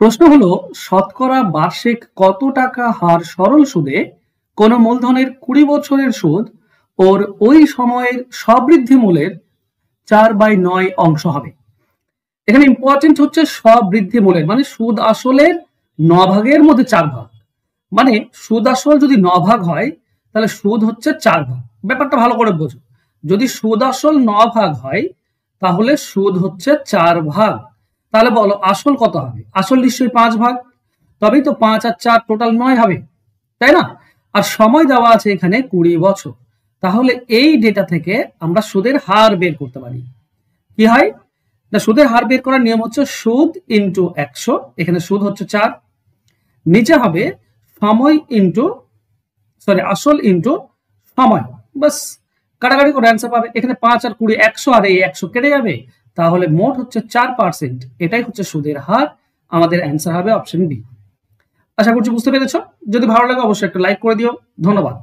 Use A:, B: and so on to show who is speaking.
A: প্রশ্ন হলো শতকরা বার্ষিক কত টাকা হার সরল সুদে কোন মূলধনের 20 বছরের সুদ ওর ওই সময়ের সবৃদ্ধি মূলের 4/9 অংশ হবে। এখানে ইম্পর্টেন্ট হচ্ছে সবৃদ্ধি মূলের মানে সুদ আসলের 9 ভাগের মধ্যে 4 ভাগ। মানে সুদ আসল যদি 9 ভাগ হয় তাহলে সুদ হচ্ছে 4 ভাগ। ব্যাপারটা ভালো করে বোঝো, যদি সুদ আসল 9 ভাগ হয় তাহলে সুদ হচ্ছে 4 ভাগ। তাহলে বলো আসল কত হবে? আসল নিশ্চয়ই 5 ভাগ, তবেই তো 5 আর 4 টোটাল 9 হবে, তাই না? আর সময় দেওয়া আছে এখানে 20 বছর। তাহলে এই ডেটা থেকে আমরা সুদের হার বের করতে পারি। কি হয় না, সুদের হার বের করার নিয়ম হচ্ছে সুদ ইন্টু 100। এখানে সুদ হচ্ছে 4, নিচে হবে সময় ইন্টু আসল ইন্টু সময়। বাস কাটাকাটি করে অ্যান্সার পাবে। এখানে 5 আর 20 100 আর এই 100 কেটে যাবে, তাহলে মোট হচ্ছে 4%। এটাই হচ্ছে সুদের হার। আমাদের অ্যান্সার হবে অপশন বি। আশা করছি বুঝতে পেরেছো। যদি ভালো লাগে অবশ্যই একটা লাইক করে দিও। ধন্যবাদ।